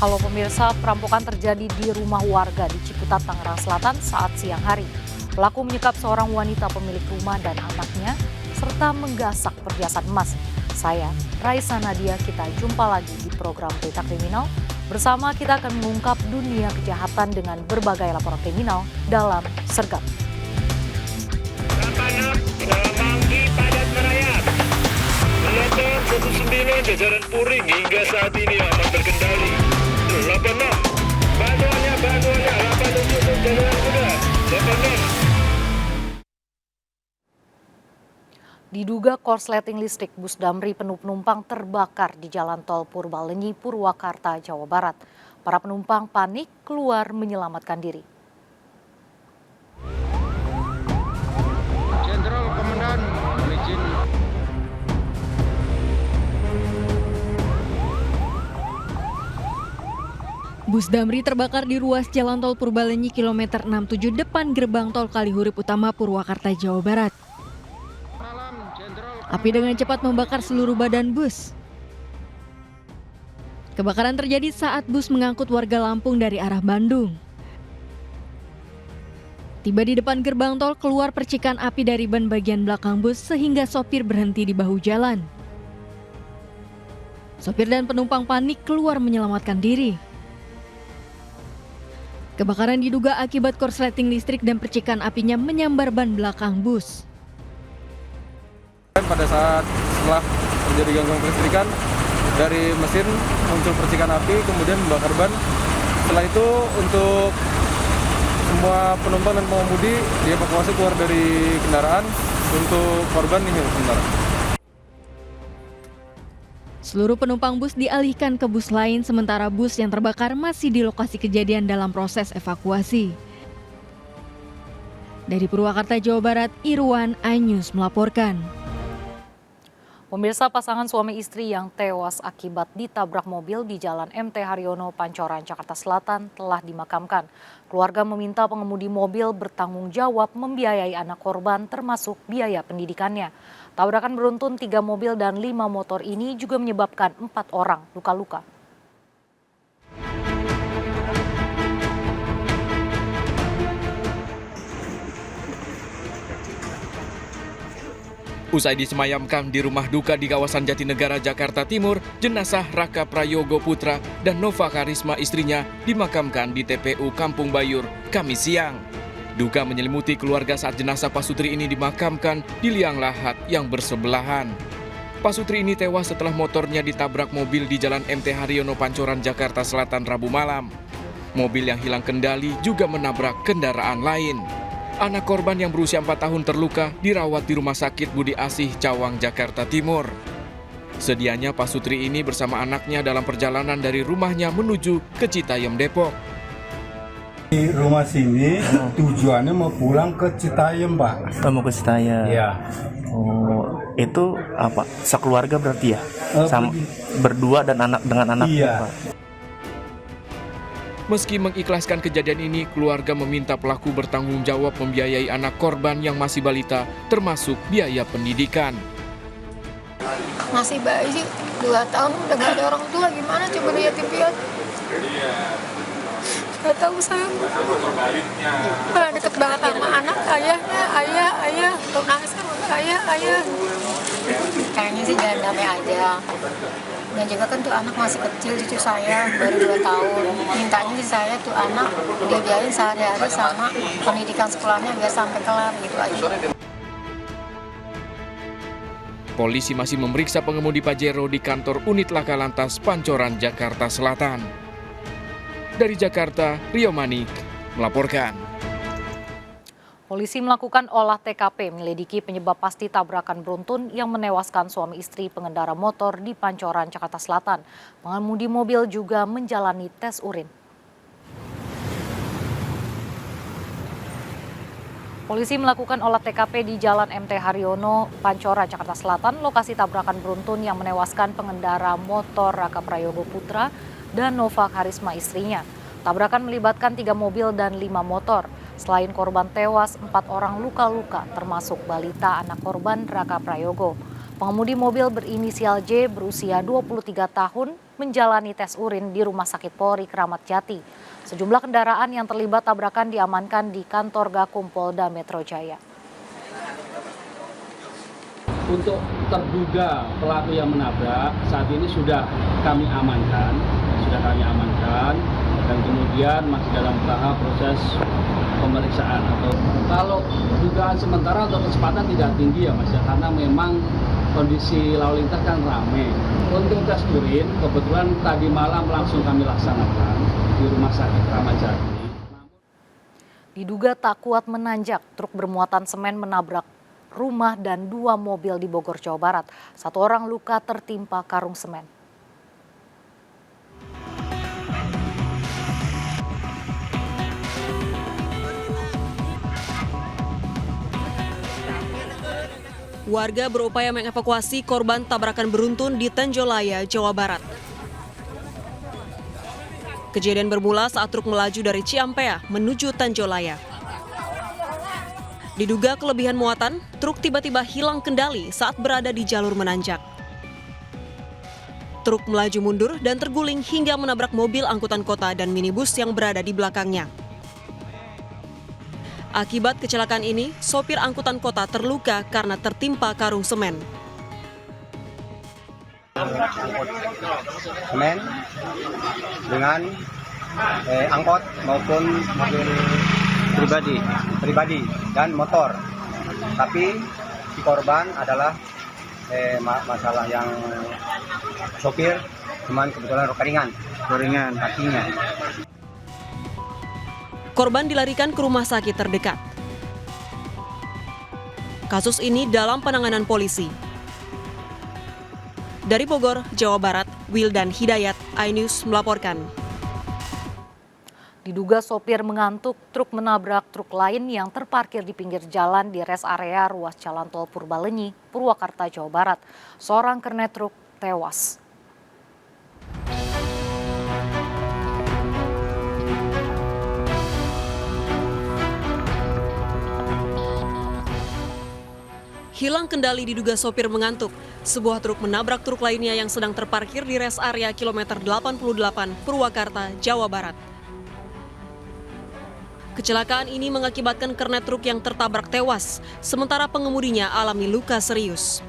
Halo pemirsa, perampokan terjadi di rumah warga di Ciputat, Tangerang Selatan saat siang hari. Pelaku menyekap seorang wanita pemilik rumah dan anaknya, serta menggasak perhiasan emas. Saya, Raisa Nadia, kita jumpa lagi di program Berita Kriminal. Bersama kita akan mengungkap dunia kejahatan dengan berbagai laporan kriminal dalam Sergap. Semanggi padat merayap. Melotong 19 jajaran Puring hingga saat ini aman terkendali. 86 bantuannya 87 jajaran kuda 86. Diduga korsleting listrik bus Damri penuh penumpang terbakar di Jalan Tol Purbalenyi, Purwakarta, Jawa Barat. Para penumpang panik keluar menyelamatkan diri. Jenderal Komandan, izin. Bus Damri terbakar di ruas Jalan Tol Purbalenyi kilometer 67 depan gerbang tol Kalihurip Utama, Purwakarta, Jawa Barat. Api dengan cepat membakar seluruh badan bus. Kebakaran terjadi saat bus mengangkut warga Lampung dari arah Bandung. Tiba di depan gerbang tol, keluar percikan api dari ban bagian belakang bus sehingga sopir berhenti di bahu jalan. Sopir dan penumpang panik keluar menyelamatkan diri. Kebakaran diduga akibat korsleting listrik dan percikan apinya menyambar ban belakang bus. Pada saat setelah terjadi gangguan kelistrikan, dari mesin muncul percikan api kemudian membakar ban. Setelah itu untuk semua penumpang dan pengemudi dievakuasi keluar dari kendaraan. Untuk korban ini sementara. Seluruh penumpang bus dialihkan ke bus lain, sementara bus yang terbakar masih di lokasi kejadian dalam proses evakuasi. Dari Purwakarta, Jawa Barat, Irwan Anyus melaporkan. Pemirsa, pasangan suami istri yang tewas akibat ditabrak mobil di Jalan MT Haryono, Pancoran, Jakarta Selatan telah dimakamkan. Keluarga meminta pengemudi mobil bertanggung jawab membiayai anak korban termasuk biaya pendidikannya. Tabrakan beruntun 3 mobil dan 5 motor ini juga menyebabkan 4 orang luka-luka. Usai disemayamkan di rumah duka di kawasan Jatinegara, Jakarta Timur, jenazah Raka Prayogo Putra dan Nova Karisma istrinya dimakamkan di TPU Kampung Bayur, Kamis siang. Duka menyelimuti keluarga saat jenazah Pasutri ini dimakamkan di liang lahat yang bersebelahan. Pasutri ini tewas setelah motornya ditabrak mobil di Jalan MT Haryono, Pancoran, Jakarta Selatan, Rabu malam. Mobil yang hilang kendali juga menabrak kendaraan lain. Anak korban yang berusia 4 tahun terluka dirawat di Rumah Sakit Budi Asih, Cawang, Jakarta Timur. Sedianya Pasutri ini bersama anaknya dalam perjalanan dari rumahnya menuju ke Citayam, Depok. Di rumah sini tujuannya mau pulang ke Citayam, Pak. Mau ke Citayam. Iya. Oh, itu apa? Sekeluarga berarti ya? Sama berdua dan dengan anaknya, iya. Pak. Meski mengikhlaskan kejadian ini, keluarga meminta pelaku bertanggung jawab membiayai anak korban yang masih balita, termasuk biaya pendidikan. Masih bayi sih, 2 tahun udah gak ada orang tua, gimana coba dia piatu. Gak tahu saya. Deket banget sama anak, ayahnya, ayah. Tuh nangis kan, ayah. Kayaknya sih jangan damai aja. Dan juga kan tuh anak masih kecil, cucu saya baru 2 tahun. Mintanya sih saya tuh anak dia biayain sehari-hari sama pendidikan sekolahnya biar sampai kelar gitu aja. Polisi masih memeriksa pengemudi Pajero di kantor unit Laka Lantas Pancoran, Jakarta Selatan. Dari Jakarta, Rio Manik melaporkan. Polisi melakukan olah TKP menyelidiki penyebab pasti tabrakan beruntun yang menewaskan suami istri pengendara motor di Pancoran, Jakarta Selatan. Pengemudi mobil juga menjalani tes urin. Polisi melakukan olah TKP di Jalan MT Haryono, Pancoran, Jakarta Selatan, lokasi tabrakan beruntun yang menewaskan pengendara motor Raka Prayogo Putra dan Nova Karisma istrinya. Tabrakan melibatkan 3 mobil dan 5 motor. Selain korban tewas, 4 orang luka-luka, termasuk balita anak korban Raka Prayogo. Pengemudi mobil berinisial J berusia 23 tahun menjalani tes urin di Rumah Sakit Polri Kramat Jati. Sejumlah kendaraan yang terlibat tabrakan diamankan di kantor Gakum Polda Metro Jaya. Untuk terduga pelaku yang menabrak saat ini sudah kami amankan dan kemudian masih dalam tahap proses pemeriksaan. Atau kalau dugaan sementara untuk kecepatan tidak tinggi ya Mas ya, karena memang kondisi lalu lintas kan ramai. Untuk tes urin kebetulan tadi malam langsung kami laksanakan di Rumah Sakit Kramat Jati. Diduga tak kuat menanjak, truk bermuatan semen menabrak rumah dan 2 mobil di Bogor, Jawa Barat. 1 orang luka tertimpa karung semen. Warga berupaya mengevakuasi korban tabrakan beruntun di Tanjolaya, Jawa Barat. Kejadian bermula saat truk melaju dari Ciampea menuju Tanjolaya. Diduga kelebihan muatan, truk tiba-tiba hilang kendali saat berada di jalur menanjak. Truk melaju mundur dan terguling hingga menabrak mobil angkutan kota dan minibus yang berada di belakangnya. Akibat kecelakaan ini, sopir angkutan kota terluka karena tertimpa karung semen. Semen dengan angkot maupun mobil pribadi dan motor. Tapi si korban adalah masalah yang sopir, cuman kebetulan luka ringan kakinya. Korban dilarikan ke rumah sakit terdekat. Kasus ini dalam penanganan polisi. Dari Bogor, Jawa Barat, Wildan Hidayat, iNews melaporkan. Diduga sopir mengantuk, truk menabrak truk lain yang terparkir di pinggir jalan di res area ruas Jalan Tol Purbalenyi, Purwakarta, Jawa Barat. Seorang kernet truk tewas. Hilang kendali diduga sopir mengantuk. Sebuah truk menabrak truk lainnya yang sedang terparkir di res area kilometer 88 Purwakarta, Jawa Barat. Kecelakaan ini mengakibatkan kernet truk yang tertabrak tewas, sementara pengemudinya alami luka serius.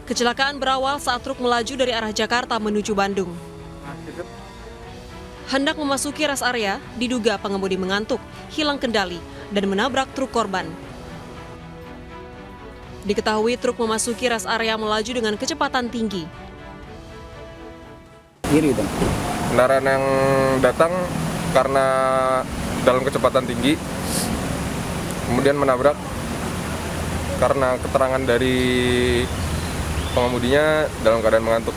Kecelakaan berawal saat truk melaju dari arah Jakarta menuju Bandung. Hendak memasuki res area, diduga pengemudi mengantuk, hilang kendali, dan menabrak truk korban. Diketahui truk memasuki res area melaju dengan kecepatan tinggi. Kendaraan yang datang karena dalam kecepatan tinggi, kemudian menabrak karena keterangan dari pengemudinya dalam keadaan mengantuk.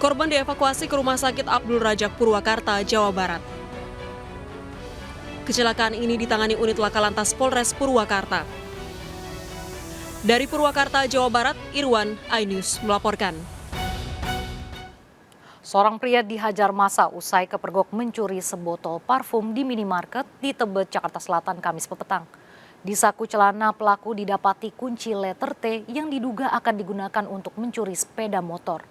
Korban dievakuasi ke Rumah Sakit Abdul Rajak Purwakarta, Jawa Barat. Kecelakaan ini ditangani unit Laka Lantas Polres Purwakarta. Dari Purwakarta, Jawa Barat, Irwan, iNews melaporkan. Seorang pria dihajar massa usai kepergok mencuri sebotol parfum di minimarket di Tebet, Jakarta Selatan, Kamis petang. Di saku celana pelaku didapati kunci letter T yang diduga akan digunakan untuk mencuri sepeda motor.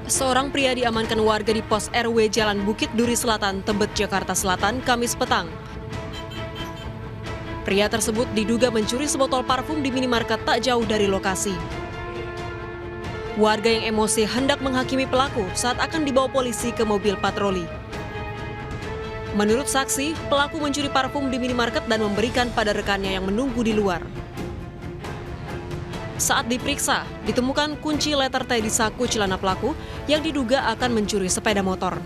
Seorang pria diamankan warga di pos RW Jalan Bukit Duri Selatan, Tebet, Jakarta Selatan, Kamis petang. Pria tersebut diduga mencuri sebotol parfum di minimarket tak jauh dari lokasi. Warga yang emosi hendak menghakimi pelaku saat akan dibawa polisi ke mobil patroli. Menurut saksi, pelaku mencuri parfum di minimarket dan memberikan pada rekannya yang menunggu di luar. Saat diperiksa, ditemukan kunci letter T di saku celana pelaku yang diduga akan mencuri sepeda motor.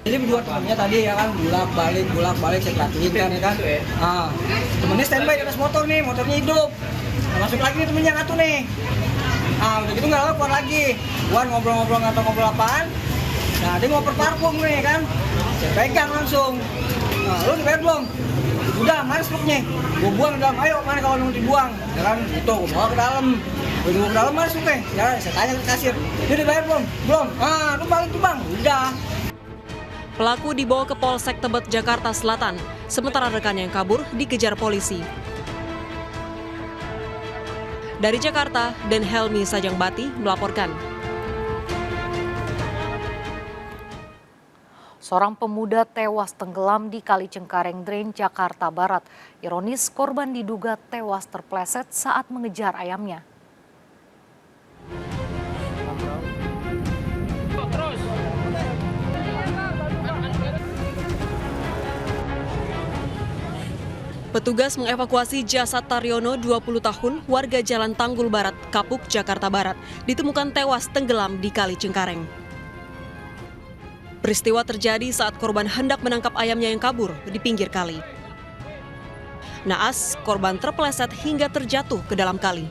Jadi berdua temannya tadi ya kan bolak-balik saya perhatiin kan ya kan. Temennya standby di atas motor nih, motornya hidup. Nah, masuk lagi nih temennya ngatu nih. Udah gitu nggak lama keluar lagi. Keluar ngobrol-ngobrol nggak tahu ngobrol apaan. Nah dia ngoper parfum nih kan. Saya pegang langsung. Lu dibayar belum? Udah, mana struknya? Gue buang ke dalam, ayo mana kalau mau dibuang? Ya kan, itu gue bawa ke dalam. Gue bawa ke dalam, mana struknya? Ya, saya tanya ke kasir, dia dibayar belum? Belum. Lu balik tuh bang, udah. Pelaku dibawa ke Polsek Tebet, Jakarta Selatan, sementara rekannya yang kabur dikejar polisi. Dari Jakarta, Den Helmi Sajangbati melaporkan. Seorang pemuda tewas tenggelam di Kali Cengkareng Drain, Jakarta Barat. Ironis, korban diduga tewas terpleset saat mengejar ayamnya. Petugas mengevakuasi jasad Taryono, 20 tahun, warga Jalan Tanggul Barat, Kapuk, Jakarta Barat, ditemukan tewas tenggelam di Kali Cengkareng. Peristiwa terjadi saat korban hendak menangkap ayamnya yang kabur di pinggir kali. Naas, korban terpeleset hingga terjatuh ke dalam kali.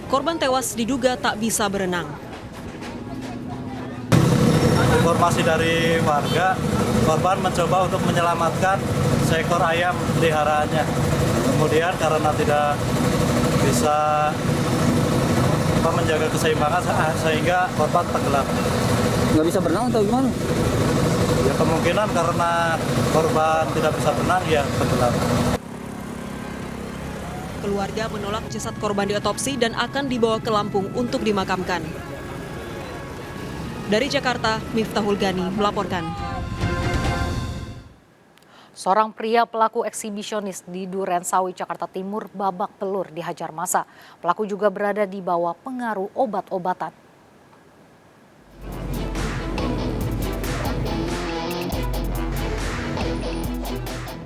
Korban tewas diduga tak bisa berenang. Informasi dari warga, korban mencoba untuk menyelamatkan seekor ayam peliharaannya. Kemudian karena tidak bisa menjaga keseimbangan sehingga korban tenggelam. Nggak bisa berenang atau gimana? Ya kemungkinan karena korban tidak bisa berenang ya tenggelam. Keluarga menolak jasad korban diotopsi dan akan dibawa ke Lampung untuk dimakamkan. Dari Jakarta, Miftahul Gani melaporkan. Seorang pria pelaku eksibisionis di Durensawi, Jakarta Timur babak belur dihajar massa. Pelaku juga berada di bawah pengaruh obat-obatan.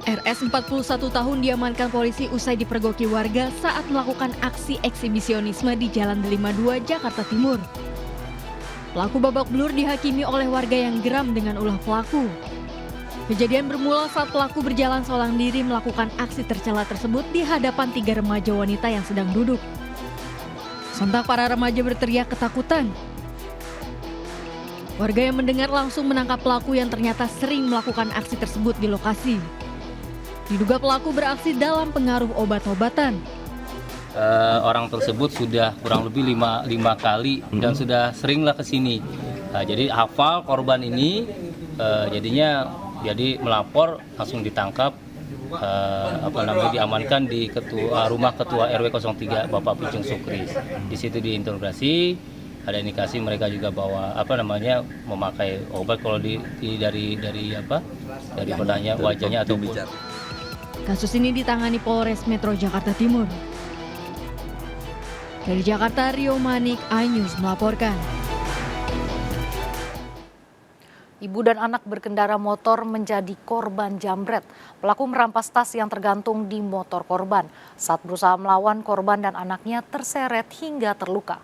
RS 41 tahun diamankan polisi usai dipergoki warga saat melakukan aksi eksibisionisme di Jalan Delima 2, Jakarta Timur. Pelaku babak belur dihakimi oleh warga yang geram dengan ulah pelaku. Kejadian bermula saat pelaku berjalan seorang diri melakukan aksi tercela tersebut di hadapan 3 remaja wanita yang sedang duduk. Sontak para remaja berteriak ketakutan. Warga yang mendengar langsung menangkap pelaku yang ternyata sering melakukan aksi tersebut di lokasi. Diduga pelaku beraksi dalam pengaruh obat-obatan. Orang tersebut sudah kurang lebih lima kali dan sudah seringlah ke sini. Jadi hafal korban ini, jadinya melapor langsung ditangkap, diamankan di rumah ketua RW 03 Bapak Pucung Sukri. Di situ diinterogasi, ada indikasi mereka juga bawa memakai obat kalau dari bedahnya, wajahnya ataupun. Kasus ini ditangani Polres Metro Jakarta Timur. Dari Jakarta, Rio Manik, iNews melaporkan. Ibu dan anak berkendara motor menjadi korban jambret. Pelaku merampas tas yang tergantung di motor korban. Saat berusaha melawan, korban dan anaknya terseret hingga terluka.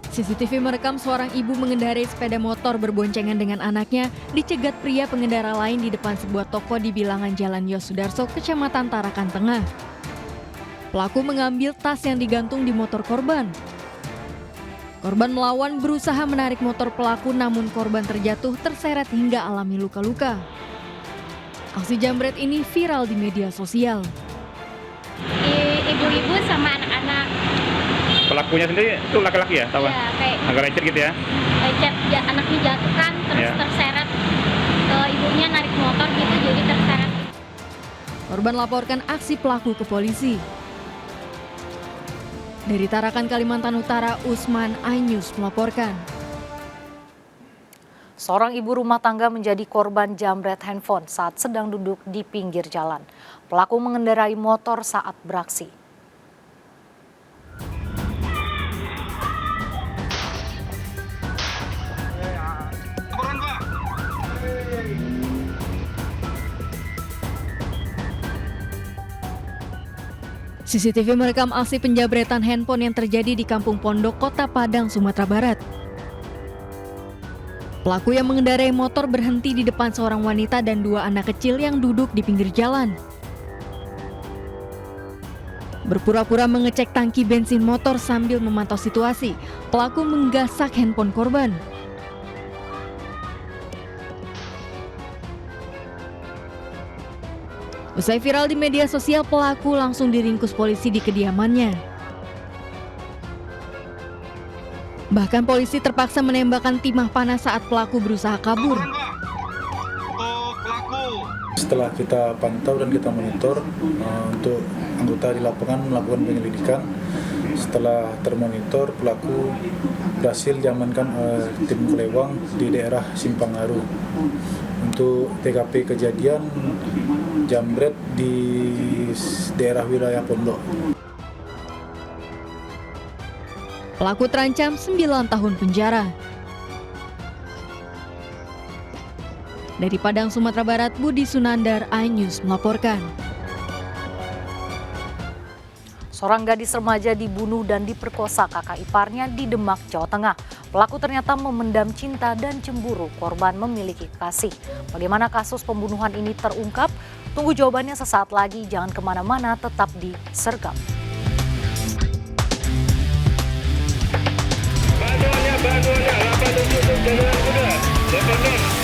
CCTV merekam seorang ibu mengendarai sepeda motor berboncengan dengan anaknya dicegat pria pengendara lain di depan sebuah toko di bilangan Jalan Yosudarso, Kecamatan Tarakan Tengah. Pelaku mengambil tas yang digantung di motor korban. Korban melawan, berusaha menarik motor pelaku, namun korban terjatuh terseret hingga alami luka-luka. Aksi jambret ini viral di media sosial. Ibu-ibu sama anak-anak. Pelakunya sendiri itu laki-laki ya? Tahu? Ya, kayak agak lecet gitu ya? Lecet, anaknya jatuh kan, terus terseret. Ibunya narik motor gitu, jadi terseret. Korban laporkan aksi pelaku ke polisi. Dari Tarakan, Kalimantan Utara, Usman, iNews melaporkan. Seorang ibu rumah tangga menjadi korban jambret handphone saat sedang duduk di pinggir jalan. Pelaku mengendarai motor saat beraksi. CCTV merekam aksi penjabretan handphone yang terjadi di Kampung Pondok, Kota Padang, Sumatera Barat. Pelaku yang mengendarai motor berhenti di depan seorang wanita dan 2 anak kecil yang duduk di pinggir jalan. Berpura-pura mengecek tangki bensin motor sambil memantau situasi, pelaku menggasak handphone korban. Usai viral di media sosial, pelaku langsung diringkus polisi di kediamannya. Bahkan polisi terpaksa menembakkan timah panas saat pelaku berusaha kabur. Setelah kita pantau dan kita monitor untuk anggota di lapangan melakukan penyelidikan, setelah termonitor pelaku berhasil diamankan tim Kelewang di daerah Simpangaru. Untuk TKP kejadian jambret di daerah wilayah Pondok. Pelaku terancam 9 tahun penjara. Dari Padang, Sumatera Barat, Budi Sunandar, iNews melaporkan. Seorang gadis remaja dibunuh dan diperkosa kakak iparnya di Demak, Jawa Tengah. Pelaku ternyata memendam cinta dan cemburu korban memiliki kekasih. Bagaimana kasus pembunuhan ini terungkap? Tunggu jawabannya sesaat lagi, jangan kemana-mana, tetap di Sergap. Bantuannya, 8 untuk jalan kuda, 86.